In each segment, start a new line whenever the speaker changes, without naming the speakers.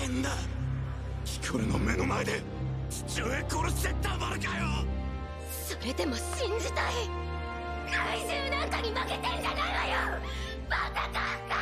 変だ。ヒコルの目の前で父親殺してたまるかよ。
それでも信じたい。怪獣なんかに負けてんじゃないわよ、バカカフカ。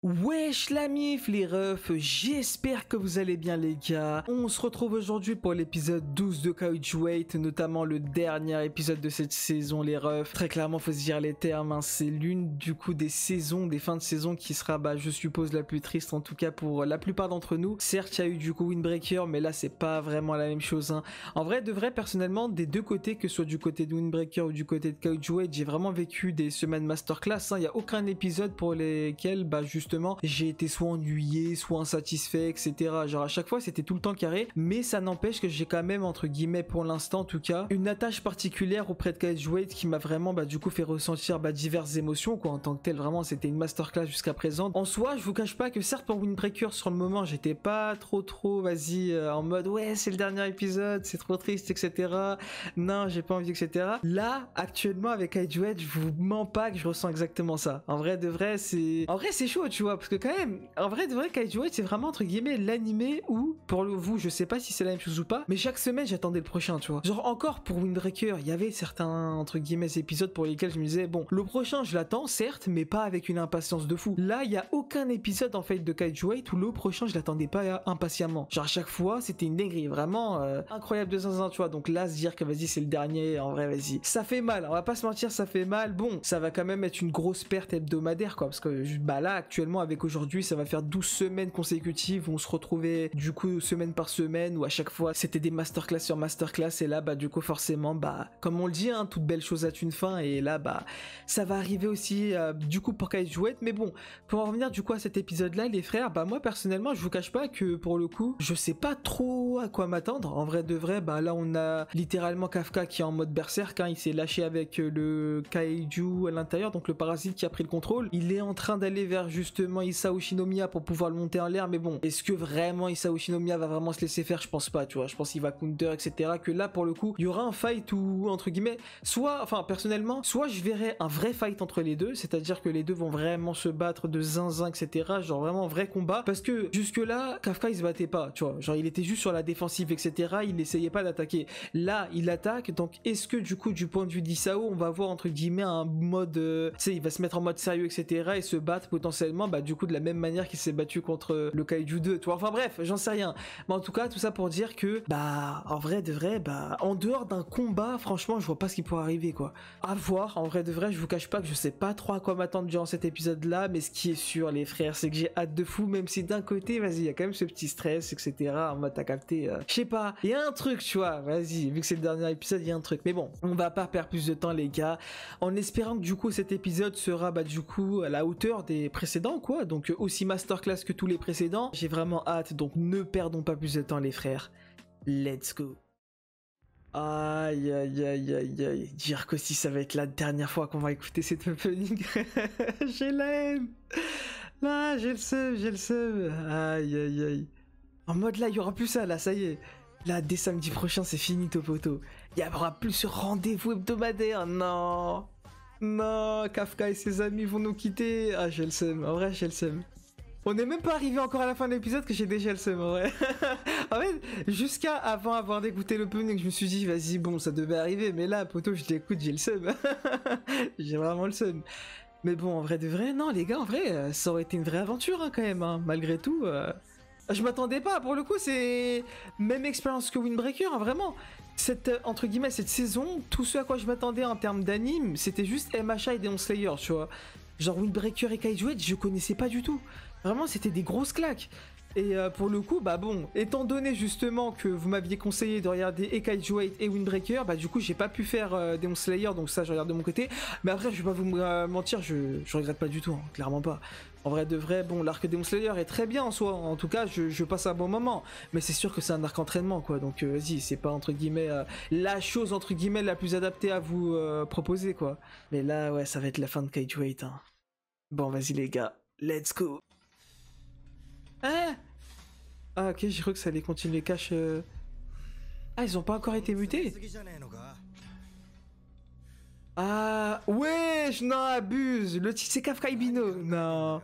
Wesh la mif les refs, j'espère que vous allez bien les gars. On se retrouve aujourd'hui pour l'épisode 12 de Kaiju 8, notamment le dernier épisode de cette saison les refs. Très clairement faut se dire les termes, hein. C'est l'une du coup des saisons, des fins de saison qui sera je suppose la plus triste en tout cas pour la plupart d'entre nous. Certes il y a eu du coup Windbreaker mais là c'est pas vraiment la même chose, hein. En vrai de vrai personnellement des deux côtés, que ce soit du côté de Windbreaker ou du côté de Kaiju 8, j'ai vraiment vécu des semaines masterclass, hein. Il n'y a aucun épisode pour lesquels justement j'ai été soit ennuyé, soit insatisfait, etc. Genre à chaque fois c'était tout le temps carré, mais ça n'empêche que j'ai quand même entre guillemets pour l'instant en tout cas une attache particulière auprès de Kaiju 8 qui m'a vraiment du coup fait ressentir diverses émotions quoi. En tant que tel vraiment c'était une masterclass jusqu'à présent. En soi je vous cache pas que certes pour Windbreaker sur le moment j'étais pas trop en mode ouais c'est le dernier épisode, c'est trop triste etc. Non j'ai pas envie etc. Là actuellement avec Kaiju 8 je vous mens pas que je ressens exactement ça. En vrai de vrai c'est chaud tu vois, parce que quand même, en vrai de vrai, Kaiju 8 c'est vraiment entre guillemets l'animé où, pour vous, je sais pas si c'est la même chose ou pas, mais chaque semaine j'attendais le prochain, tu vois. Genre encore pour Windbreaker, il y avait certains entre guillemets épisodes pour lesquels je me disais bon, le prochain je l'attends certes, mais pas avec une impatience de fou. Là, il y a aucun épisode en fait de Kaiju 8 où le prochain je l'attendais pas impatiemment. Genre à chaque fois, c'était une dinguerie, vraiment incroyable de zinzin, tu vois. Donc là, se dire que vas-y c'est le dernier, en vrai vas-y, ça fait mal. On va pas se mentir, ça fait mal. Bon, ça va quand même être une grosse perte hebdomadaire quoi, parce que là actuellement avec aujourd'hui ça va faire 12 semaines consécutives où on se retrouvait du coup semaine par semaine où à chaque fois c'était des masterclass sur masterclass et là du coup forcément comme on le dit hein, toute belle chose a une fin et là ça va arriver aussi du coup pour Kaiju 8. Mais bon, pour en revenir du coup à cet épisode là les frères, moi personnellement je vous cache pas que pour le coup je sais pas trop à quoi m'attendre. En vrai de vrai là on a littéralement Kafka qui est en mode berserk, hein, il s'est lâché avec le Kaiju à l'intérieur, donc le parasite qui a pris le contrôle. Il est en train d'aller vers justement Isao Shinomiya pour pouvoir le monter en l'air, mais bon, est-ce que vraiment Isao Shinomiya va vraiment se laisser faire? Je pense pas, tu vois, je pense qu'il va counter, etc. Que là, pour le coup, il y aura un fight où, entre guillemets, personnellement, soit je verrai un vrai fight entre les deux, c'est-à-dire que les deux vont vraiment se battre de zinzin, etc. Genre vraiment vrai combat, parce que jusque-là, Kafka il se battait pas, tu vois, genre il était juste sur la défensive, etc. Il n'essayait pas d'attaquer. Là, il attaque, donc est-ce que du coup, du point de vue d'Isao, on va voir entre guillemets un mode, tu sais, il va se mettre en mode sérieux, etc. et se battre potentiellement, du coup de la même manière qu'il s'est battu contre le Kaiju 2, tu vois. Enfin bref, j'en sais rien. Mais en tout cas, tout ça pour dire que, en vrai de vrai, en dehors d'un combat, franchement, je vois pas ce qui pourrait arriver, quoi. À voir, en vrai de vrai, je vous cache pas que je sais pas trop à quoi m'attendre durant cet épisode-là, mais ce qui est sûr, les frères, c'est que j'ai hâte de fou, même si d'un côté, vas-y, il y a quand même ce petit stress, etc. En mode, t'as capté, je sais pas, il y a un truc, tu vois, vas-y, vu que c'est le dernier épisode, il y a un truc. Mais bon, on va pas perdre plus de temps, les gars, en espérant que du coup, cet épisode sera, du coup, à la hauteur des précédents, quoi. Donc, aussi masterclass que tous les précédents. J'ai vraiment hâte, donc ne perdons pas plus de temps les frères. Let's go. Aïe aïe aïe aïe aïe. Dire qu'aussi ça va être la dernière fois qu'on va écouter cette opening. J'ai la haine. Là, j'ai le seum. Aïe aïe aïe. En mode là, il y aura plus ça là, ça y est. Là, dès samedi prochain, c'est fini Topoto. Il y aura plus ce rendez-vous hebdomadaire. Non. Non, Kafka et ses amis vont nous quitter. Ah, j'ai le seum. En vrai, j'ai le seum. On n'est même pas arrivé encore à la fin de l'épisode que j'ai déjà le seum, en vrai. En fait, jusqu'à avant avoir d'écouter l'opening, je me suis dit, vas-y, bon, ça devait arriver. Mais là, poto, je l'écoute, j'ai le seum. J'ai vraiment le seum. Mais bon, en vrai de vrai, non, les gars, en vrai, ça aurait été une vraie aventure, hein, quand même. Hein. Malgré tout, je m'attendais pas. Pour le coup, c'est même expérience que Windbreaker, hein, vraiment. Cette, entre guillemets, cette saison, tout ce à quoi je m'attendais en termes d'anime, c'était juste MHA et Demon Slayer, tu vois. Genre Windbreaker et Kaiju 8, je connaissais pas du tout. Vraiment, c'était des grosses claques. Et pour le coup, bon, étant donné justement que vous m'aviez conseillé de regarder et Kaiju 8 et Windbreaker, du coup, j'ai pas pu faire Demon Slayer, donc ça, je regarde de mon côté. Mais après, je vais pas vous mentir, je regrette pas du tout, hein, clairement pas. En vrai de vrai, bon, l'arc Demon Slayer est très bien en soi, en tout cas, je passe un bon moment. Mais c'est sûr que c'est un arc entraînement, quoi, donc vas-y, c'est pas, entre guillemets, la chose, entre guillemets, la plus adaptée à vous proposer, quoi. Mais là, ouais, ça va être la fin de Kaiju 8, hein. Bon, vas-y, les gars, let's go. Ah, ok, j'ai cru que ça allait continuer cash. Ah, ils ont pas encore été mutés? Ah, wesh, non, abuse. Le titre c'est Kafka Ibino. Non.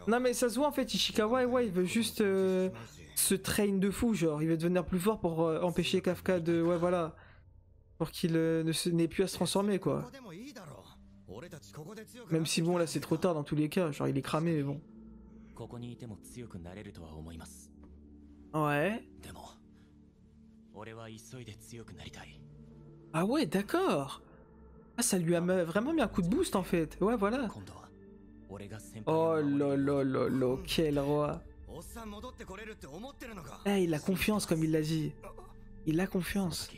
Non, mais ça se voit en fait, Ishikawa, ouais, il veut juste se train de fou, genre. Il veut devenir plus fort pour empêcher Kafka de. Ouais, voilà. Pour qu'il n'ait plus à se transformer, quoi. Même si bon, là c'est trop tard dans tous les cas. Genre, il est cramé, mais bon. Ouais. Ah ouais, d'accord. Ah, ça lui a vraiment mis un coup de boost en fait. Ouais, voilà. Oh là là là là, quel roi. Eh, il a confiance comme il l'a dit. Il a confiance.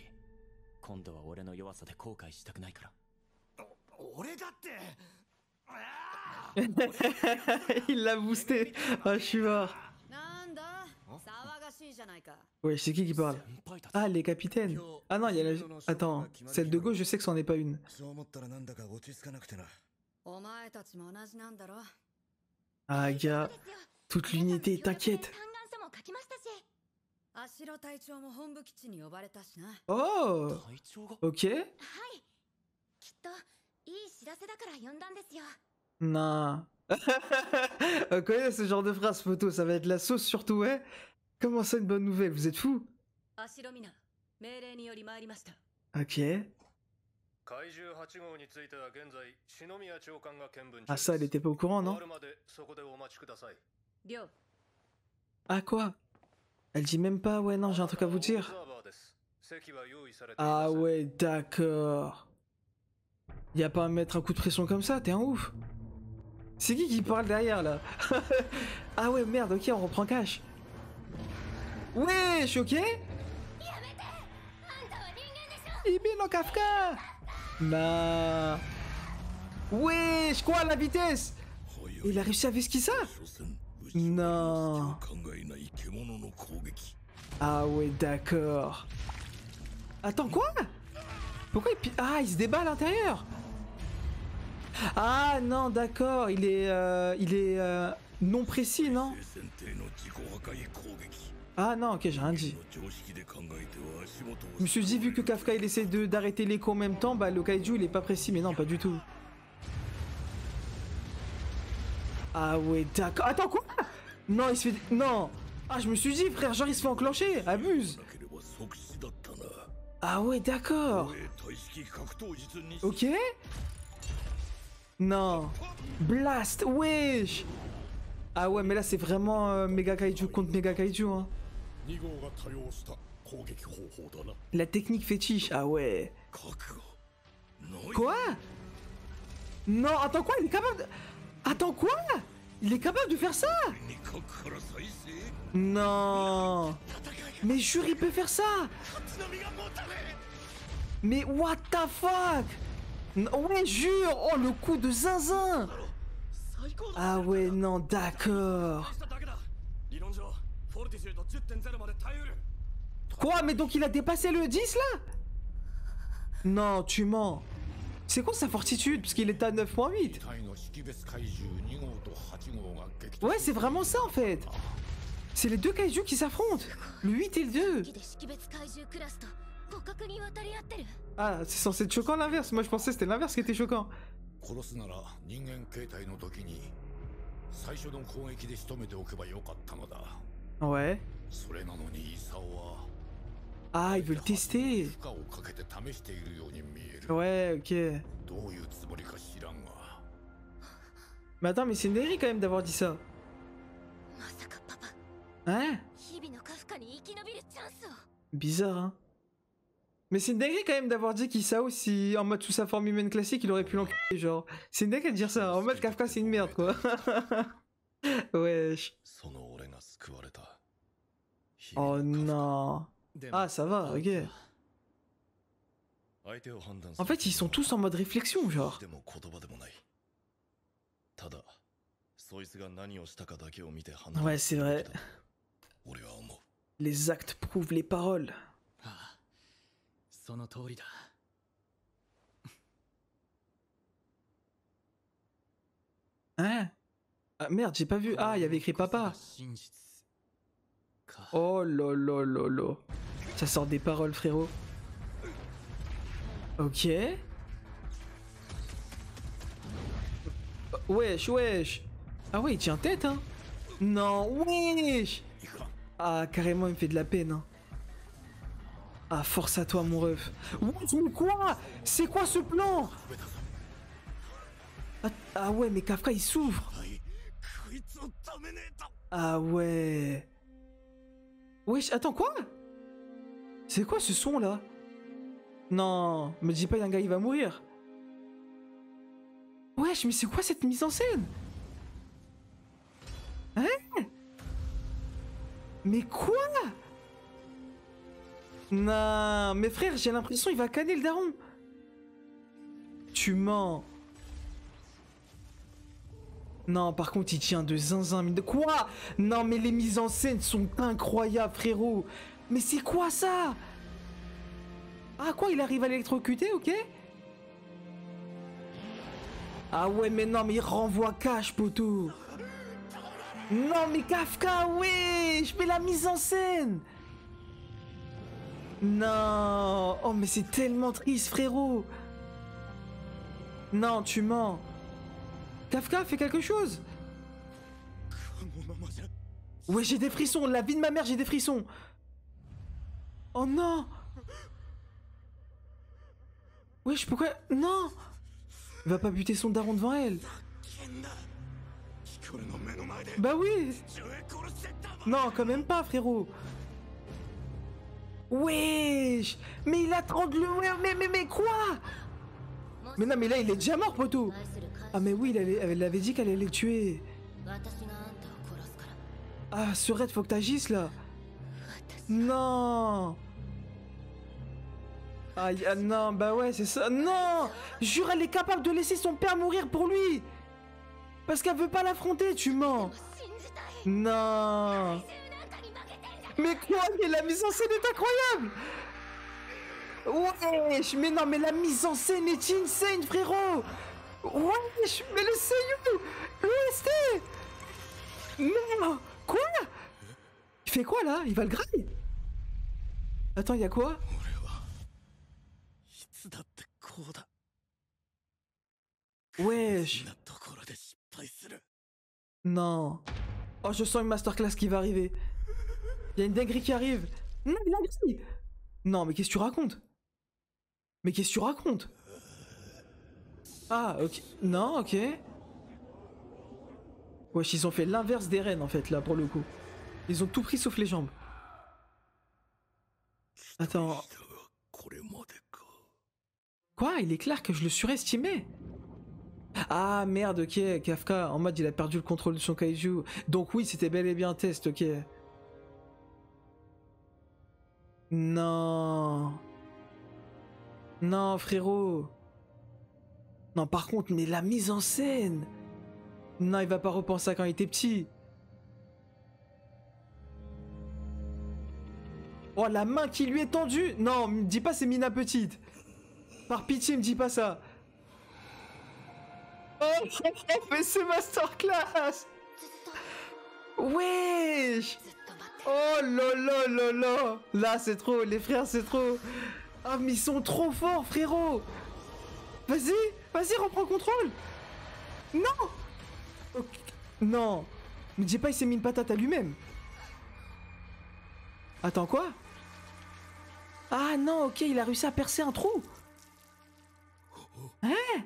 Il l'a boosté. Oh, je suis mort. Ouais, c'est qui parle? Ah, les capitaines. Ah non, il y a la... Attends, celle de gauche, je sais que c'en est pas une. Ah, gars, toute l'unité, t'inquiète. Oh, ok. Non. On connaît ce genre de phrase photo, ça va être la sauce surtout, ouais. Comment ça, une bonne nouvelle? Vous êtes fous? Ok. Ah ça, elle était pas au courant, non? Ah quoi? Elle dit même pas, ouais, non, j'ai un truc à vous dire. Ah ouais, d'accord. Y a pas à mettre un coup de pression comme ça, t'es un ouf. C'est qui parle derrière, là? Ah ouais, merde, ok, on reprend cash. Ouais, je suis ok? Ibino Kafka! Nah. Wesh, quoi, la vitesse? Il a réussi à esquiver ça? Non. Ah ouais, d'accord. Attends, quoi? Pourquoi il... Ah, il se débat à l'intérieur? Ah non, d'accord, il est non précis, non? Ah non, ok, j'ai rien dit. Je me suis dit, vu que Kafka il essaie d'arrêter l'écho en même temps, bah le kaiju il est pas précis, mais non, pas du tout. Ah ouais, d'accord. Attends, quoi? Non, il se fait... Non. Ah, je me suis dit, frère, genre il se fait enclencher, abuse. Ah ouais, d'accord. Ok. Non. Blast, wesh. Ah ouais, mais là c'est vraiment Mega Kaiju contre Mega Kaiju, hein. La technique fétiche, ah ouais. Quoi? Non, attends quoi? Il est capable de... Attends quoi? Il est capable de faire ça? Non. Mais jure, il peut faire ça. Mais what the fuck? Ouais, jure. Oh, le coup de zinzin. Ah ouais, non, d'accord. Quoi? Mais donc il a dépassé le 10 là? Non, tu mens. C'est quoi sa fortitude? Parce qu'il est à 9.8. Ouais, c'est vraiment ça en fait. C'est les deux kaiju qui s'affrontent. Le 8 et le 2. Ah, c'est censé être choquant l'inverse. Moi je pensais que c'était l'inverse qui était choquant. Ouais. Ah, il veut le tester. Ouais, ok. Mais attends, mais c'est une dinguerie quand même d'avoir dit ça. Hein? Bizarre, hein? Mais c'est une dinguerie quand même d'avoir dit qu'Isao, si en mode sous sa forme humaine classique, il aurait pu l'enculer, genre. C'est une dinguerie de dire ça. En mode Kafka, c'est une merde, quoi. Wesh. Oh non. Ah, ça va, ok. En fait, ils sont tous en mode réflexion, genre. Ouais, c'est vrai. Les actes prouvent les paroles. Hein? Ah merde, j'ai pas vu. Ah, il y avait écrit papa. Oh là là là là. Ça sort des paroles, frérot. Ok. Wesh, wesh. Ah ouais, il tient tête, hein. Non, wesh. Ah, carrément, il me fait de la peine, hein. Ah, force à toi, mon ref. Wesh, mais quoi? C'est quoi ce plan? Ah ouais, mais Kafka, il souffre.
こいつを止めねえと。
Ah ouais. Wesh, attends, quoi? C'est quoi ce son, là? Non, me dis pas, y'a un gars, il va mourir. Wesh, mais c'est quoi cette mise en scène? Hein? Mais quoi? Non, mais frère, j'ai l'impression qu'il va canner le daron. Tu mens. Non, par contre, il tient de zinzin. De quoi? Non, mais les mises en scène sont incroyables, frérot. Mais c'est quoi ça? Ah, quoi? Il arrive à l'électrocuter, ok? Ah ouais, mais non, mais il renvoie cash, poteau. Non, mais Kafka, wesh, mais la mise en scène. Non. Oh, mais c'est tellement triste, frérot. Non, tu mens. Kafka, fais quelque chose.
このままじゃ
Ouais, j'ai des frissons. La vie de ma mère, j'ai des frissons. Oh non. Wesh, pourquoi... Non. Il va pas buter son daron devant elle.
危険だ。キキョルの目の前で
Bah oui.
父親殺してった。
Non, quand même pas, frérot. Wesh. Mais il a 30 le... Mais quoi? Mais non, mais là, il est déjà mort, poteau. Ah mais oui, elle avait dit qu'elle allait les tuer. Ah, ce raid, faut que t'agisses, là. Non. Aïe, ah non, bah ouais, c'est ça. Non. Jure, elle est capable de laisser son père mourir pour lui. Parce qu'elle veut pas l'affronter, tu mens. Non. Mais quoi? Mais la mise en scène est incroyable. Wesh, mais non, mais la mise en scène est insane, frérot. Wesh, mais le seiyuu, l'OST. Non. Quoi? Il fait quoi, là? Il va le grailler. Attends, il y a quoi?
俺はいつだってこうだ。
Wesh.
こんなところで失敗する。
Non. Oh, je sens une masterclass qui va arriver. Il y a une dinguerie qui arrive. Non, il a réussi. Non, mais qu'est-ce que tu racontes? Mais qu'est-ce que tu racontes? Ah, ok. Non, ok. Wesh, ils ont fait l'inverse des reines, en fait, là, pour le coup. Ils ont tout pris sauf les jambes. Attends.
これまでか。
Quoi? Il est clair que je le surestimais. Ah, merde, ok. Kafka, en mode, il a perdu le contrôle de son kaiju. Donc oui, c'était bel et bien un test, ok. Non. Non, frérot. Non, par contre, mais la mise en scène. Non, il va pas repenser à quand il était petit. Oh, la main qui lui est tendue. Non, me dis pas c'est Mina petite. Par pitié, me dis pas ça. Oh, mais c'est masterclass. Wesh. Oh là là là là. Là, c'est trop, les frères, c'est trop. Ah, mais ils sont trop forts, frérot. Vas-y, vas-y, reprends contrôle. Non. Ok. Non. Me dis pas il s'est mis une patate à lui-même. Attends, quoi? Ah non, ok, il a réussi à percer un trou. Hein?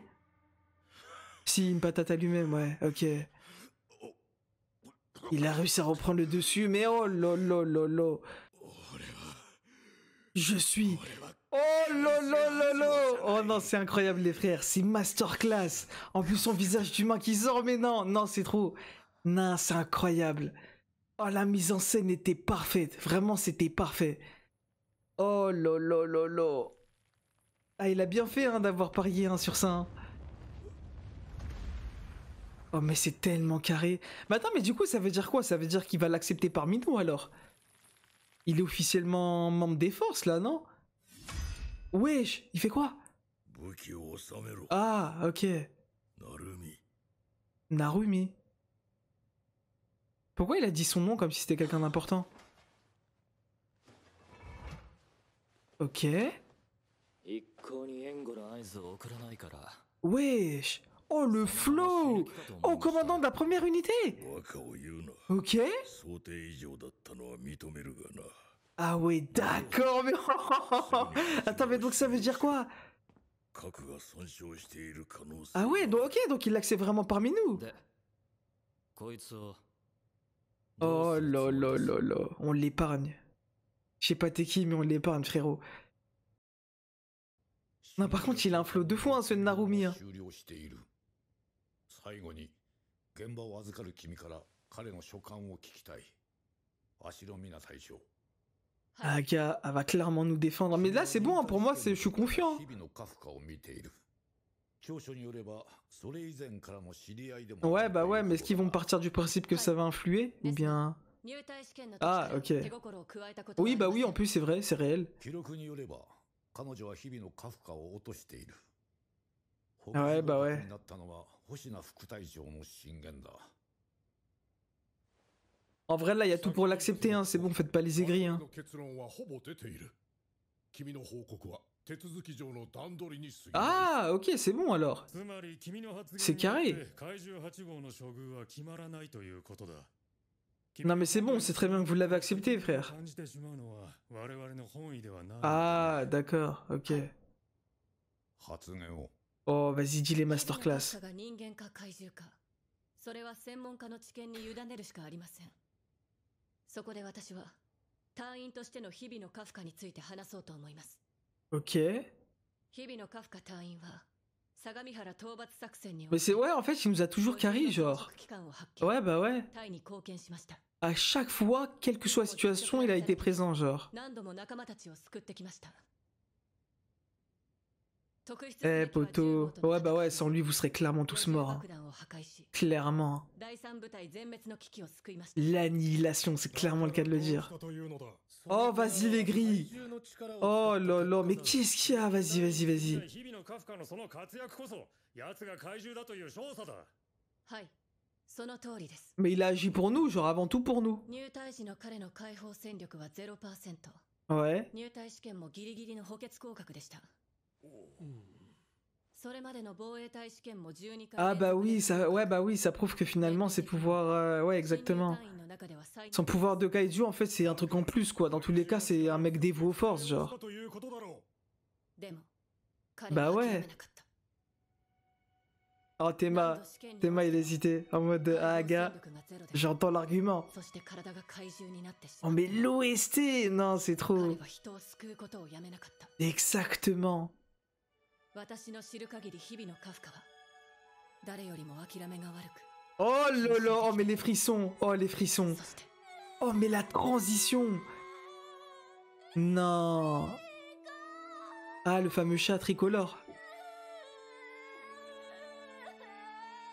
Si, une patate à lui-même, ouais, ok. Il a réussi à reprendre le dessus, mais oh là là là là. Je suis... Oh là là là là. Oh non, c'est incroyable les frères, c'est masterclass. En plus son visage d'humain qui sort, mais non, non, c'est trop. Non, c'est incroyable. Oh, la mise en scène était parfaite, vraiment c'était parfait. Oh là là là là. Ah, il a bien fait hein, d'avoir parié hein, sur ça. Hein. Oh mais c'est tellement carré. Mais attends, mais du coup ça veut dire quoi? Ça veut dire qu'il va l'accepter parmi nous alors? Il est officiellement membre des forces là, non? Wesh, il fait quoi?
武器を収めろ。
Ah, ok.
ナルミ。
Narumi. Pourquoi il a dit son nom comme si c'était quelqu'un d'important? Ok.
一向に援護の合図を送らないから
Wesh. Oh, le flow. Oh, commandant de la première unité.
バカを言うな。
Ok.
想定以上だったのは認めるがな。
Ah ouais, d'accord. Mais... Attends, mais donc ça veut dire quoi?
核が損傷している可能性。
Ah ouais, donc ok, donc il l'accepte vraiment parmi nous.
でこいつを
Oh là là là là, on l'épargne. Je sais pas t'es qui, mais on l'épargne, frérot. Non, par contre, il a un flow de fou, hein, ce Narumi. Hein.
終了している。最後に現場を預かる君から彼の所感を聞きたい。足の皆隊長。
Ah, gars, elle va clairement nous défendre. Mais là, c'est bon, hein, pour moi, je suis confiant.
日々のカフカを見ている。調書によればそれ以前からの知り合いでも。
Ouais, bah ouais, mais est-ce qu'ils vont partir du principe que ça va influer? Ou bien... Ah, ok. Oui, bah oui, en plus, c'est vrai, c'est réel.
記録によれば彼女は日々のカフカを落としている。
Ouais, bah ouais.
になったのは星名副隊長の進言だ。
En vrai, là, il y a tout pour l'accepter, hein. C'est bon, faites pas les aigris, hein.
結論はほぼ出ている。君の報告は手続き上の段取りに過ぎる。
Ah, ok, c'est bon, alors.
つまり君の発言
C'est carré.
によって怪獣8号の処遇は決まらないということだ。
Non, mais c'est bon, c'est très bien que vous l'avez accepté, frère.
感じてしまうのは我々の本意ではない。
Ah, d'accord, ok.
発言を。
Oh, vas-y, dis les masterclass.
が人間か怪獣か、それは専門家の知見に委ねるしかありません。そこで私は隊員としての日々のカフカについて話そうと思います。
Ok.
日々のカフカ隊員は相模原討伐作戦に
Mais c'est... Ouais, en fait, il nous a toujours carry, genre. Ouais, bah ouais.
隊に貢献しました。
À chaque fois, quelle que soit la situation, il a été présent, genre.
何度も仲間たちを救ってきました。
Eh, poto. Ouais, bah ouais, sans lui, vous serez clairement tous morts. Hein. Clairement. L'annihilation, c'est clairement le cas de le dire. Oh, vas-y, les grilles. Oh là là, mais qu'est-ce qu'il y a? Vas-y, vas-y, vas-y. Mais il a agi pour nous, genre avant tout pour nous. Ouais. Ah bah oui, ça, ouais, bah oui, ça prouve que finalement ses pouvoirs, ouais, exactement. Son pouvoir de kaiju, en fait, c'est un truc en plus, quoi. Dans tous les cas, c'est un mec dévoué aux forces, genre. Bah ouais. Oh, Tema, il hésitait, en mode, ah, gars, j'entends l'argument. Oh, mais l'OST, non, c'est trop. Exactement. Oh là là, oh mais les frissons, oh les frissons. Oh mais la transition. Non. Ah, le fameux chat tricolore.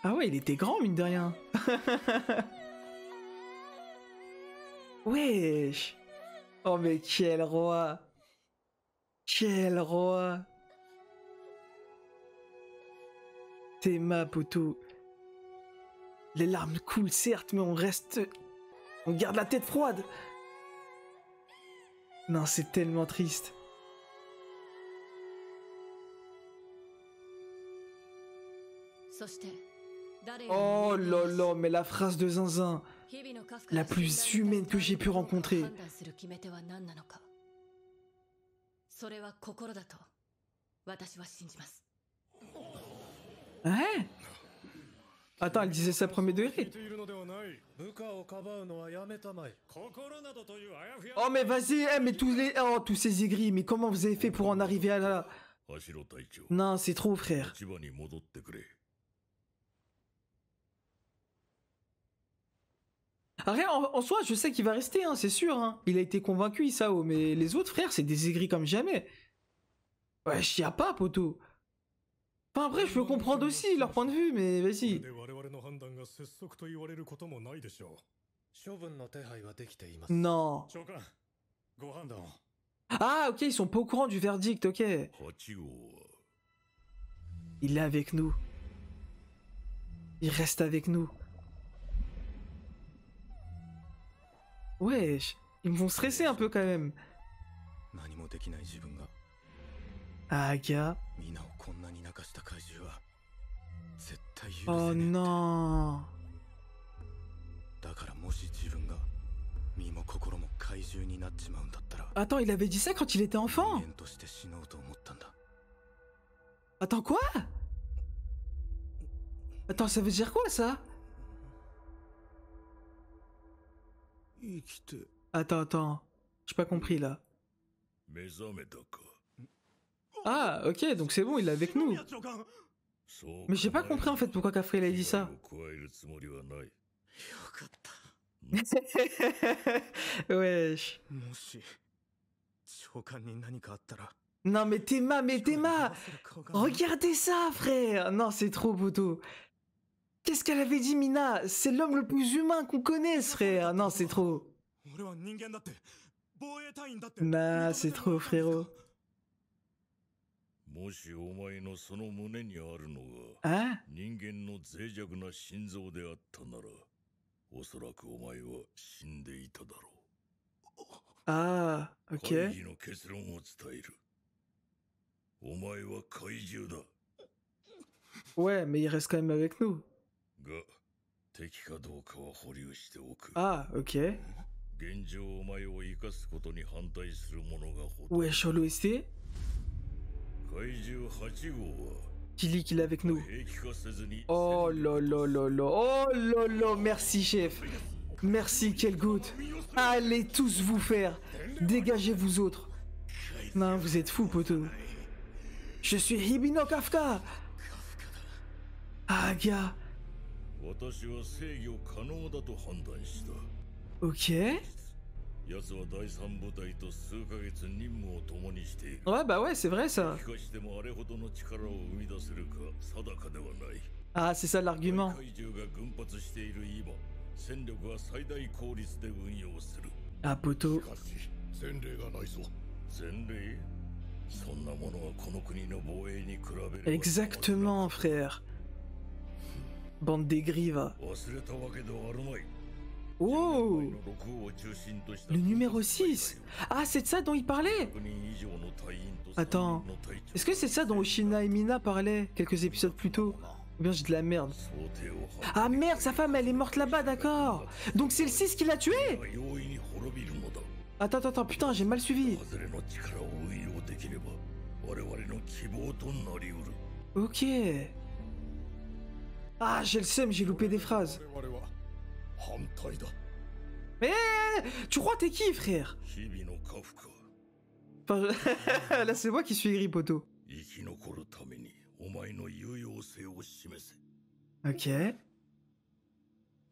Ah ouais, il était grand, mine de rien. Wesh. Oh mais quel roi. Quel roi. Tema, poto. Les larmes coulent, certes, mais on reste... On garde la tête froide. Non, c'est tellement triste. Oh là là, mais la phrase de Zinzin, la plus humaine que j'ai pu rencontrer. Hein? Attends, elle disait ça premier degré. Oh mais vas-y, mais tous ces aigris, mais comment vous avez fait pour en arriver à là? Non, c'est trop, frère. Rien, en soi, je sais qu'il va rester, hein, c'est sûr. Hein. Il a été convaincu, Isao, mais les autres frères, c'est des aigris comme jamais. Ouais, j'y a pas, poto. Enfin, après, je peux comprendre aussi leur point de vue, mais vas-y. Non. Ah, ok, ils sont pas au courant du verdict, ok. Il est avec nous. Il reste avec nous. Wesh, ils me font stresser un peu quand même.
できない自分が
Ah, gars.
皆をこんなに泣かした怪獣は絶対許せ
Oh
ねえ。
non.
だからもし自分が身も心も怪獣になっちまうんだったら
Attends, il avait dit ça quand il était
人
enfant.
間として死のうと思ったんだ。
Attends, quoi? Attends, ça veut dire quoi, ça?
生きて
Attends, attends. J'ai pas compris, là.
目覚めたか。
Ah, ok, donc c'est bon, il est avec nous.
そう
Mais j'ai pas compris, en fait, pourquoi Kafril a dit ça.
加えるつもりはない。
よかった。
Wesh.
もし召喚に何かあったら
Non, mais Théma, mais Théma!
顔が
Regardez ça, frère! Non, c'est trop poteau. Qu'est-ce qu'elle avait dit, Mina? C'est l'homme le plus humain qu'on connaisse, frère. Non, c'est trop.
俺は人間だって防衛隊員だって
Nah, c'est trop, frérot.
もしお前のその胸にあるのが
Hein?
人間の脆弱な心臓であったなら、おそらくお前は死んでいただろ
Ah,
う。
ok.
会議の結論を伝える。お前は怪獣だ。
Ouais, mais il reste quand même avec nous.
が、敵かどうかは保留しておく。
Ah, ok.
現状お前を生かすことに反対する者がほとんど。
Wesh, l'OST?
怪獣8号は
Qui dit qu'il est avec nous?
兵器化せずに
Oh là là là là. Oh là là, merci, chef. Merci, quelle goutte. Allez tous vous faire. Dégagez vous autres. Non, vous êtes fous, poteau. Je suis Hibino Kafka. Ah, gars.
私は制御可能だと判断した。
Ok.
奴は第三部隊と数ヶ月任務を共にしている。
Ouais, bah ouais, c'est vrai ça.
しかしてもあれほどの力を生み出せるか定かではない。
Ah, c'est ça l'argument.
怪獣が群発している今、戦力は最大効率で運用する。
Ah, poteau.
しかし、前例がないぞ。前例？そんなものはこの国の防衛に比べれば
Exactement, frère. Bande des grives.
忘れたわけではあるまい。
Oh, le numéro 6. Ah, c'est de ça dont il parlait. Attends, est-ce que c'est ça dont Oshina et Mina parlaient quelques épisodes plus tôt? Ou bien j'ai de la merde. Ah merde, sa femme elle est morte là-bas, d'accord. Donc c'est le 6 qui l'a tué. Attends, attends, attends, putain, j'ai mal suivi. Ok. Ah, j'ai le seum, j'ai loupé des phrases.
我々は反対だ。
Mais tu crois t'es qui, frère?
日々のカフカ、
Enfin, là c'est moi qui suis Iri, poteau.
生き残るためにお前の有用性を示せ。
Ok.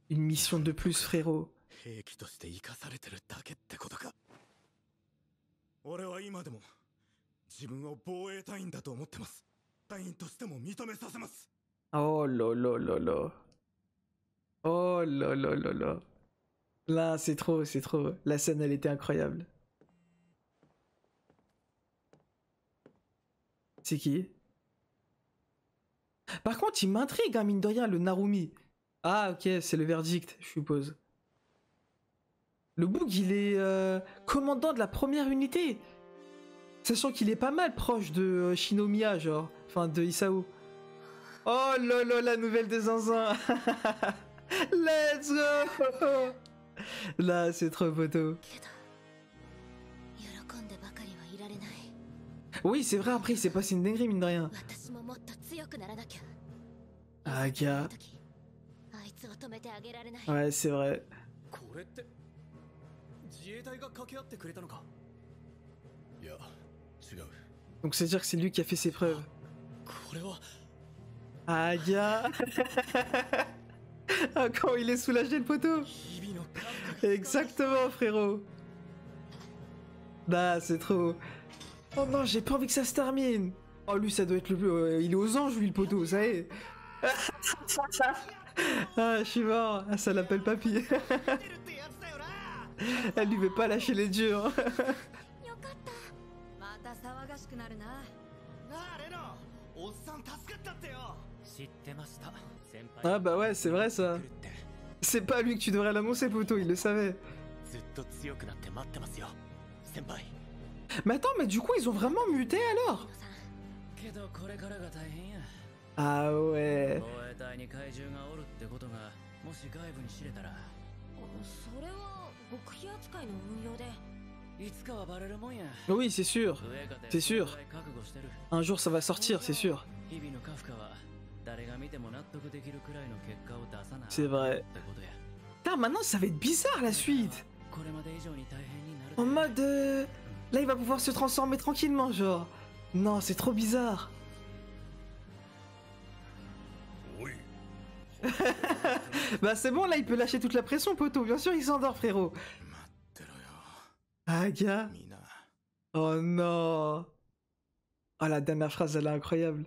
Une mission de plus, frérot.
兵器として生かされてるだけってことか。俺は今でも自分を防衛隊員だと思ってます。隊員としても認めさせます。
Oh là là là là. Oh là là là là. Là, c'est trop, c'est trop. La scène, elle était incroyable. C'est qui? Par contre, il m'intrigue, hein, mine de rien, le Narumi. Ah, ok, c'est le verdict, je suppose. Le Boog, il est commandant de la première unité. Sachant qu'il est pas mal proche de Shinomiya, genre. Enfin, de Isao. Oh là là, la nouvelle de Zinzin. Let's go. Là, c'est trop photo. Oui, c'est vrai, après, il s'est passé une dinguerie, mine de rien. Ah, gars. Ouais, c'est vrai.
これって自衛隊が掛け合ってくれたのか。
いや、違う。
Donc, c'est-à-dire que c'est lui qui a fait ses preuves.
これは
Ah, gars. Ah, quand il est soulagé, le poteau.
日々のカフカ
Exactement, frérot. Bah, c'est trop. Oh non, j'ai pas envie que ça se termine. Oh, lui, ça doit être le plus. Il est aux anges, lui, le poteau, ça y est. Ah, je suis mort. Ah, ça l'appelle papy. Elle lui veut pas lâcher les dieux. Hein. Ah, bah ouais, c'est vrai ça. C'est pas lui que tu devrais l'annoncer, poteau, il le savait. Mais attends, mais du coup, ils ont vraiment muté alors?
けどこれからが大変や。
Ah ouais.
防衛隊に怪獣がおるってことがもし外部に知れたら
それは極秘扱いの運用で。
いつかはバレるもんや。
Oui, c'est sûr.
上かて
C'est sûr.
それぐらい覚悟してる。
Un jour, ça va sortir, c'est sûr.
日々のカフカは誰が見ても納得できるくらいの結果を出さな
C'est vrai.
ってことや。
Putain, maintenant, ça va être bizarre la suite.
これまで以上に大変になる。
En mode... Là, il va pouvoir se transformer tranquillement, genre. Non, c'est trop bizarre.
おい
Bah c'est bon, là, il peut lâcher toute la pression, poteau. Bien sûr, il s'endort, frérot.
待ってろよ
Ah, gars.
みんな
Oh non. Oh, la dernière phrase, elle est incroyable.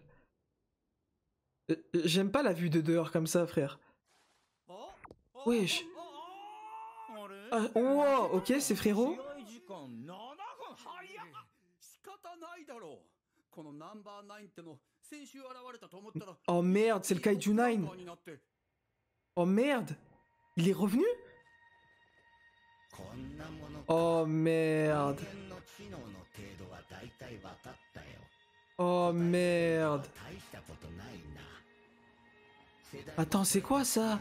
J'aime pas la vue de dehors comme ça, frère. Wesh. Ah, wow, ok, c'est frérot.
試合時間7分早っ仕方ないだろうこのナンバーナインっての先週現れたと思ったら
Oh merde, c'est le Kaiju 9.
になって
Oh merde. Il est revenu? Oh merde. Oh merde. Attends, c'est quoi ça?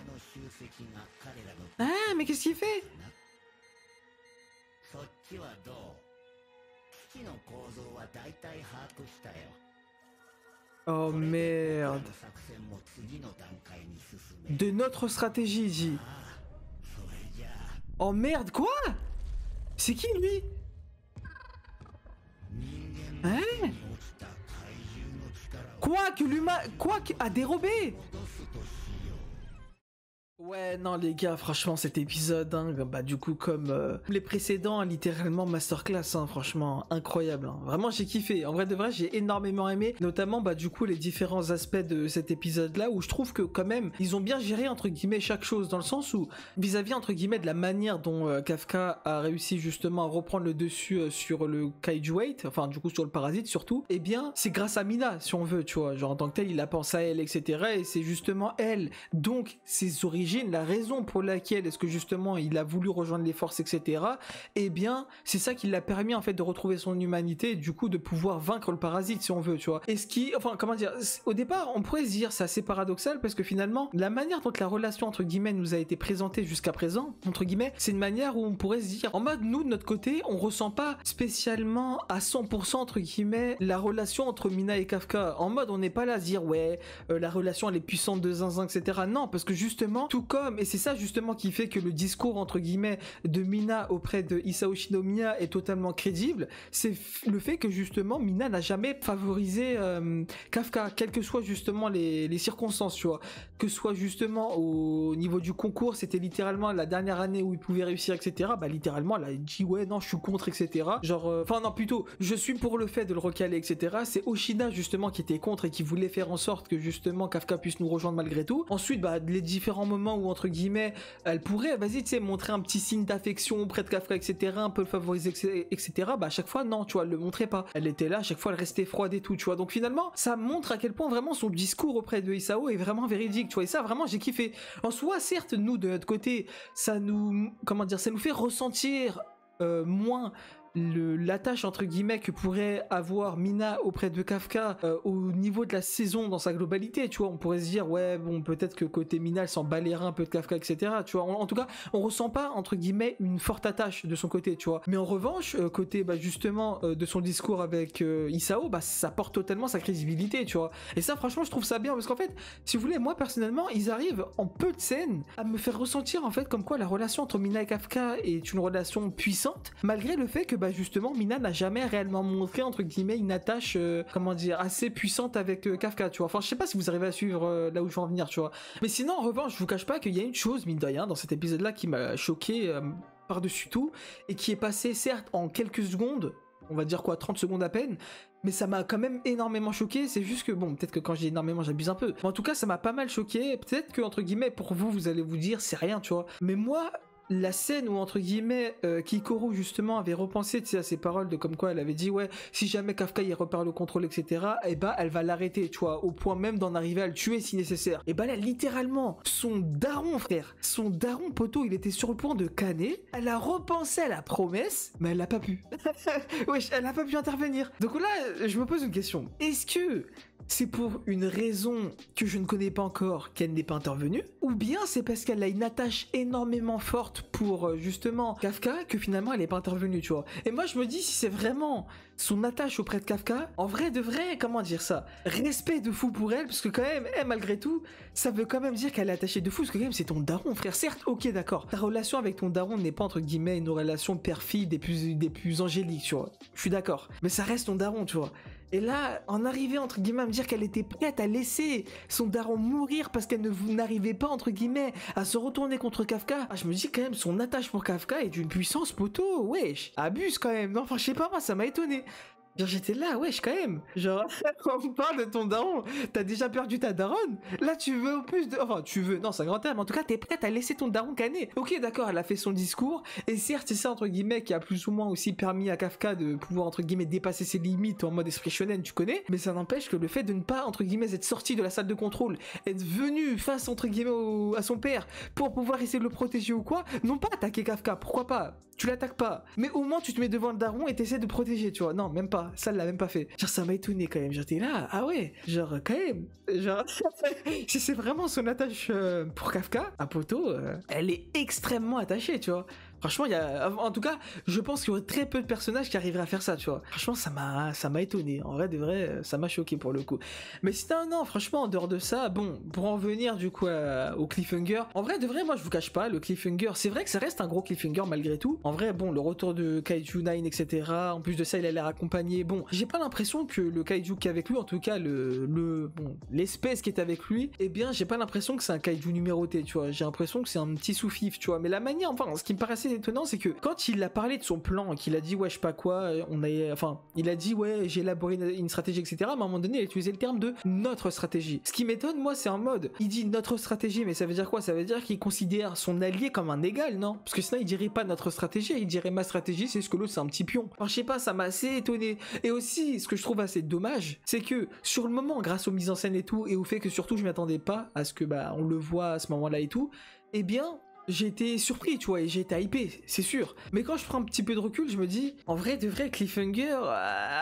Ah, mais qu'est-ce qu'il fait? Oh merde. De notre stratégie, dit. Oh merde, quoi? C'est qui lui? Hein? Quoi que l'humain... Quoi que... a dérobé? Ouais, non les gars, franchement cet épisode, hein, bah du coup comme les précédents, hein, littéralement masterclass, hein, franchement incroyable, hein. Vraiment j'ai kiffé, en vrai de vrai j'ai énormément aimé, notamment bah du coup les différents aspects de cet épisode là où je trouve que quand même ils ont bien géré entre guillemets chaque chose dans le sens où vis-à-vis entre guillemets de la manière dont Kafka a réussi justement à reprendre le dessus sur le Kaiju 8, enfin du coup sur le parasite surtout, eh bien c'est grâce à Mina si on veut, tu vois, genre en tant que tel il a pensé à elle etc et c'est justement elle, donc ses origines, la raison pour laquelle est-ce que justement il a voulu rejoindre les forces etc, eh bien c'est ça qui l'a permis en fait de retrouver son humanité et du coup de pouvoir vaincre le parasite si on veut, tu vois. Et ce qui, enfin comment dire, au départ on pourrait se dire c'est assez paradoxal parce que finalement la manière dont la relation entre guillemets nous a été présentée jusqu'à présent, entre guillemets, c'est une manière où on pourrait se dire en mode nous de notre côté on ressent pas spécialement à 100% entre guillemets la relation entre Mina et Kafka, en mode on n'est pas là à se dire ouais la relation elle est puissante de zinzin etc, non parce que justement tout comme, et c'est ça justement qui fait que le discours entre guillemets de Mina auprès de Isao Shinomiya est totalement crédible, c'est le fait que justement Mina n'a jamais favorisé Kafka, quelles que soient justement les circonstances, tu vois, que ce soit justement au niveau du concours, c'était littéralement la dernière année où il pouvait réussir etc, bah littéralement elle a dit ouais non je suis contre etc, genre, enfin non plutôt je suis pour le fait de le recaler etc, c'est Oshina justement qui était contre et qui voulait faire en sorte que justement Kafka puisse nous rejoindre malgré tout. Ensuite bah les différents moments où entre guillemets elle pourrait vas-y tu sais montrer un petit signe d'affection auprès de Kafka etc, un peu le favoriser etc, bah à chaque fois non tu vois elle le montrait pas, elle était là à chaque fois elle restait froide et tout tu vois, donc finalement ça montre à quel point vraiment son discours auprès de Isao est vraiment véridique tu vois, et ça vraiment j'ai kiffé. En soi certes nous de notre côté ça nous, comment dire, ça nous fait ressentir moins l'attache entre guillemets que pourrait avoir Mina auprès de Kafka au niveau de la saison dans sa globalité, tu vois, on pourrait se dire ouais bon peut-être que côté Mina elle s'en bat les reins un peu de Kafka etc, tu vois, en tout cas on ressent pas entre guillemets une forte attache de son côté tu vois, mais en revanche côté bah justement de son discours avec Isao, bah ça porte totalement sa crédibilité tu vois, et ça franchement je trouve ça bien parce qu'en fait si vous voulez moi personnellement ils arrivent en peu de scènes à me faire ressentir en fait comme quoi la relation entre Mina et Kafka est une relation puissante malgré le fait que bah justement Mina n'a jamais réellement montré entre guillemets une attache comment dire assez puissante avec Kafka tu vois, enfin je sais pas si vous arrivez à suivre là où je veux en venir tu vois, mais sinon en revanche je vous cache pas qu'il y a une chose mine de rien dans cet épisode là qui m'a choqué par-dessus tout et qui est passé certes en quelques secondes, on va dire quoi 30 secondes à peine, mais ça m'a quand même énormément choqué, c'est juste que bon peut-être que quand j'ai énormément j'abuse un peu, mais en tout cas ça m'a pas mal choqué, peut-être que entre guillemets pour vous vous allez vous dire c'est rien tu vois, mais moi la scène où entre guillemets Kikoru justement avait repensé, tu sais, à ses paroles de comme quoi elle avait dit ouais, si jamais Kafka il repère le contrôle etc, et bah elle va l'arrêter, tu vois, au point même d'en arriver à le tuer si nécessaire. Et bah là littéralement son daron frère, son daron poteau, il était sur le point de canner, elle a repensé à la promesse mais elle a pas pu. Wesh, elle a pas pu intervenir. Donc là je me pose une question, est-ce que c'est pour une raison que je ne connais pas encore qu'elle n'est pas intervenue, ou bien c'est parce qu'elle a une attache énormément forte pour justement Kafka que finalement elle n'est pas intervenue, tu vois. Et moi je me dis si c'est vraiment son attache auprès de Kafka, en vrai de vrai, comment dire ça, respect de fou pour elle, parce que quand même, malgré tout, ça veut quand même dire qu'elle est attachée de fou, parce que quand même c'est ton daron frère, certes, ok d'accord, ta relation avec ton daron n'est pas entre guillemets une relation père-fille des plus angéliques, tu vois, je suis d'accord, mais ça reste ton daron, tu vois. Et là, en arrivant entre guillemets à me dire qu'elle était prête à laisser son daron mourir parce qu'elle n'arrivait pas entre guillemets à se retourner contre Kafka, je me dis quand même son attache pour Kafka est d'une puissance poteau, wesh, abuse quand même, non, enfin je sais pas moi, ça m'a étonné. Genre j'étais là, wesh quand même. Genre, on parle de ton daron, t'as déjà perdu ta daronne. Là tu veux au plus de... Enfin tu veux, non c'est un grand terme, en tout cas t'es prête à laisser ton daron canner. Ok d'accord, elle a fait son discours, et certes c'est ça entre guillemets qui a plus ou moins aussi permis à Kafka de pouvoir entre guillemets dépasser ses limites en mode esprit shonen, tu connais. Mais ça n'empêche que le fait de ne pas entre guillemets être sorti de la salle de contrôle, être venu face entre guillemets à son père pour pouvoir essayer de le protéger ou quoi, non pas attaquer Kafka, pourquoi pas, tu l'attaques pas, mais au moins tu te mets devant le daron et t'essaies de protéger, tu vois. Non même pas, ça elle l'a même pas fait. Genre ça m'a étonné quand même, j'étais là, ah ouais, genre quand même, genre si c'est vraiment son attache pour Kafka, à Poto, elle est extrêmement attachée, tu vois. Franchement, en tout cas, je pense qu'il y aurait très peu de personnages qui arriveraient à faire ça, tu vois. Franchement, ça m'a étonné. En vrai, de vrai, ça m'a choqué pour le coup. Mais sinon, non, franchement, en dehors de ça, bon, pour en venir du coup au cliffhanger, en vrai, de vrai, moi, je vous cache pas, le cliffhanger, c'est vrai que ça reste un gros cliffhanger malgré tout. En vrai, bon, le retour de Kaiju 9, etc. En plus de ça, il a l'air accompagné. Bon, j'ai pas l'impression que le Kaiju qui est avec lui, en tout cas, l'espèce qui est avec lui, eh bien, j'ai pas l'impression que c'est un Kaiju numéroté, tu vois. J'ai l'impression que c'est un petit sous-fif, tu vois. Mais la manière, enfin, ce qui me paraissait étonnant, c'est que quand il a parlé de son plan, qu'il a dit ouais je sais pas quoi, il a dit ouais j'ai élaboré une stratégie etc, mais à un moment donné il a utilisé le terme de notre stratégie. Ce qui m'étonne moi c'est en mode, il dit notre stratégie, mais ça veut dire quoi? Ça veut dire qu'il considère son allié comme un égal, non? Parce que sinon il dirait pas notre stratégie, il dirait ma stratégie, c'est ce que l'autre c'est un petit pion. Enfin je sais pas, ça m'a assez étonné. Et aussi ce que je trouve assez dommage, c'est que sur le moment, grâce aux mises en scène et tout, et au fait que surtout je m'attendais pas à ce que on le voit à ce moment là et tout, eh bien j'ai été surpris, tu vois, et j'ai été hypé, c'est sûr. Mais quand je prends un petit peu de recul, je me dis, en vrai, de vrai, cliffhanger,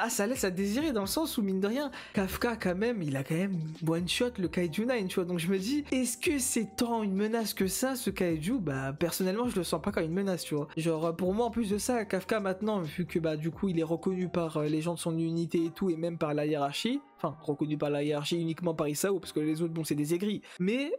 ça laisse à désirer dans le sens où, mine de rien, Kafka, quand même, il a quand même one-shot le Kaiju 9, tu vois. Donc je me dis, est-ce que c'est tant une menace que ça, ce Kaiju? Personnellement, je le sens pas comme une menace, tu vois. Genre, pour moi, en plus de ça, Kafka, maintenant, vu que, du coup, il est reconnu par les gens de son unité et tout, et même par la hiérarchie, enfin, reconnu par la hiérarchie uniquement par Isao, parce que les autres, bon, c'est des aigris. Mais,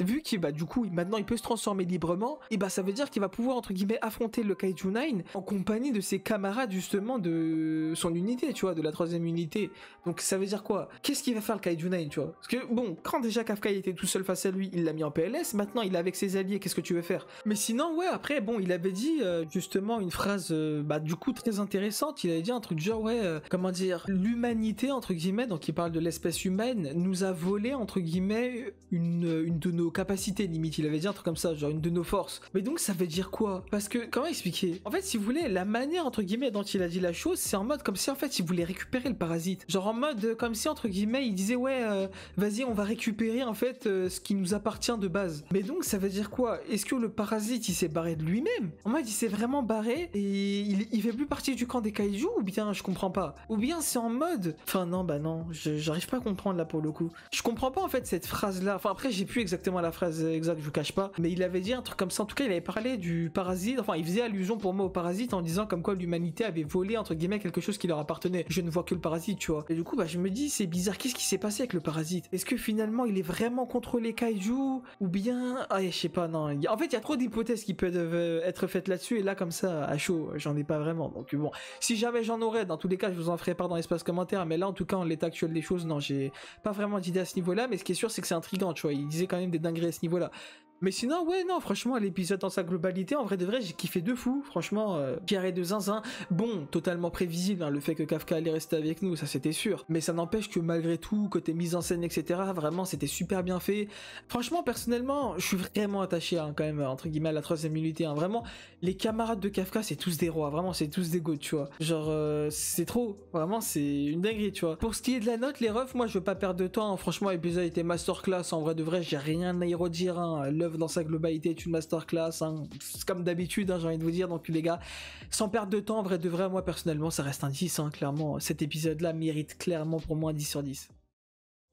vu qu'il, du coup, maintenant, il peut se transformer librement, et ça veut dire qu'il va pouvoir, entre guillemets, affronter le Kaiju 9 en compagnie de ses camarades, justement, de son unité, tu vois, de la 3ème unité. Donc, ça veut dire quoi? Qu'est-ce qu'il va faire, le Kaiju 9, tu vois? Parce que, bon, quand déjà Kafka il était tout seul face à lui, il l'a mis en PLS, maintenant, il est avec ses alliés, qu'est-ce que tu veux faire? Mais sinon, ouais, après, bon, il avait dit, justement, une phrase, du coup, très intéressante, il avait dit un truc genre, ouais, comment dire, l'humanité, entre guillemets, donc il parle de l'espèce humaine, nous a volé, entre guillemets, une de nos capacités, limite, il avait dit un truc comme ça, genre une de nos forces. Mais donc ça veut dire quoi? Parce que, comment expliquer? En fait, si vous voulez, la manière, entre guillemets, dont il a dit la chose, c'est en mode comme si, en fait, il voulait récupérer le parasite. Genre en mode, comme si, entre guillemets, il disait, ouais, vas-y, on va récupérer, en fait, ce qui nous appartient de base. Mais donc, ça veut dire quoi? Est-ce que le parasite, il s'est barré de lui-même? En mode, il s'est vraiment barré et il fait plus partie du camp des kaiju, ou bien, je comprends pas. Ou bien, c'est en mode... Enfin, non, non, j'arrive pas à comprendre, là, pour le coup. Je comprends pas, en fait, cette phrase-là. Enfin, après, j'ai plus exactement la phrase exacte, je vous cache pas. Mais il avait dit un truc comme ça. En tout cas, il avait parlé du parasite. Enfin, il faisait allusion pour moi au parasite en disant comme quoi l'humanité avait volé, entre guillemets, quelque chose qui leur appartenait. Je ne vois que le parasite, tu vois. Et du coup, je me dis, c'est bizarre. Qu'est-ce qui s'est passé avec le parasite? Est-ce que finalement, il est vraiment contre les kaiju? Ou bien... Ah, je sais pas, non. En fait, il y a trop d'hypothèses qui peuvent être faites là-dessus. Et là, comme ça, à chaud, j'en ai pas vraiment. Donc bon, si jamais j'en aurais, dans tous les cas, je vous en ferai part dans l'espace commentaire. Mais là, en tout cas, en l'état l'état actuel des choses, non, j'ai pas vraiment d'idée à ce niveau-là, mais ce qui est sûr, c'est que c'est intriguant, tu vois. Il disait quand même des dingueries à ce niveau-là. Mais sinon, ouais, non, franchement, l'épisode dans sa globalité, en vrai de vrai, j'ai kiffé de fou. Franchement, carré de zinzin. Bon, totalement prévisible, hein, le fait que Kafka allait rester avec nous, ça c'était sûr. Mais ça n'empêche que malgré tout, côté mise en scène, etc., vraiment, c'était super bien fait. Franchement, personnellement, je suis vraiment attaché, hein, quand même, entre guillemets, à la 3ème unité. Hein. Vraiment, les camarades de Kafka, c'est tous des rois. Vraiment, c'est tous des goats, tu vois. Genre, c'est trop. Vraiment, c'est une dinguerie, tu vois. Pour ce qui est de la note, les refs, moi, je veux pas perdre de temps. Hein. Franchement, l'épisode était masterclass. En vrai de vrai, j'ai rien à y redire. Hein. L'œuvre dans sa globalité est une masterclass, hein. Comme d'habitude, hein, j'ai envie de vous dire. Donc les gars, sans perdre de temps, en vrai de vrai, moi personnellement ça reste un 10, hein, clairement. Cet épisode là mérite clairement pour moi un 10 sur 10.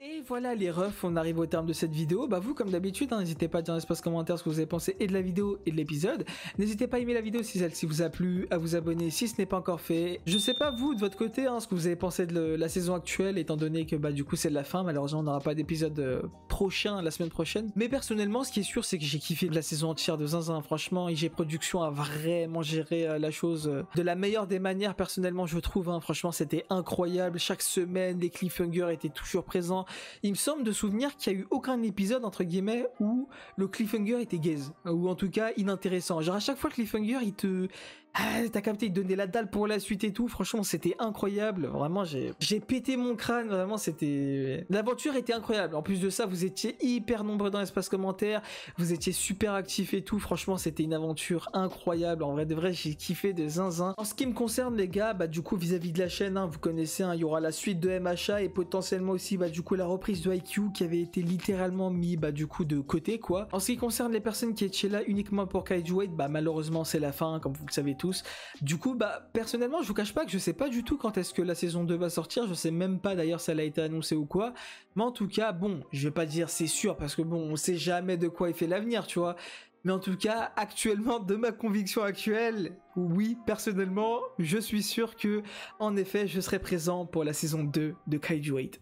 Et voilà les refs, on arrive au terme de cette vidéo. Bah vous comme d'habitude, hein, n'hésitez pas à dire dans l'espace commentaire ce que vous avez pensé et de la vidéo et de l'épisode. N'hésitez pas à aimer la vidéo si celle-ci vous a plu, à vous abonner si ce n'est pas encore fait. Je sais pas vous de votre côté, hein, ce que vous avez pensé de la saison actuelle, étant donné que bah du coup c'est la fin, malheureusement on n'aura pas d'épisode prochain la semaine prochaine. Mais personnellement ce qui est sûr c'est que j'ai kiffé la saison entière de Zinzin, franchement IG Production a vraiment géré la chose de la meilleure des manières personnellement je trouve, hein. Franchement c'était incroyable, chaque semaine les cliffhangers étaient toujours présents. Il me semble de souvenir qu'il n'y a eu aucun épisode entre guillemets où le cliffhanger était gaze, ou en tout cas inintéressant. Genre à chaque fois le cliffhanger il te... Ah, t'as capté, il donnait la dalle pour la suite et tout, franchement c'était incroyable, vraiment j'ai pété mon crâne, vraiment c'était... L'aventure était incroyable, en plus de ça vous étiez hyper nombreux dans l'espace commentaire, vous étiez super actifs et tout, franchement c'était une aventure incroyable, en vrai de vrai j'ai kiffé de zinzin. En ce qui me concerne les gars, bah du coup vis-à-vis de la chaîne, hein, vous connaissez, hein, il y aura la suite de MHA et potentiellement aussi bah du coup la reprise de IQ qui avait été littéralement mis bah du coup de côté quoi. En ce qui concerne les personnes qui étaient là uniquement pour Kaiju Wait, bah malheureusement c'est la fin, comme vous le savez tous. Du coup bah personnellement je vous cache pas que je sais pas du tout quand est-ce que la saison 2 va sortir, je sais même pas d'ailleurs si elle a été annoncée ou quoi, mais en tout cas bon je vais pas dire c'est sûr parce que bon on sait jamais de quoi est fait l'avenir tu vois, mais en tout cas actuellement de ma conviction actuelle oui personnellement je suis sûr que en effet je serai présent pour la saison 2 de Kaiju Wait.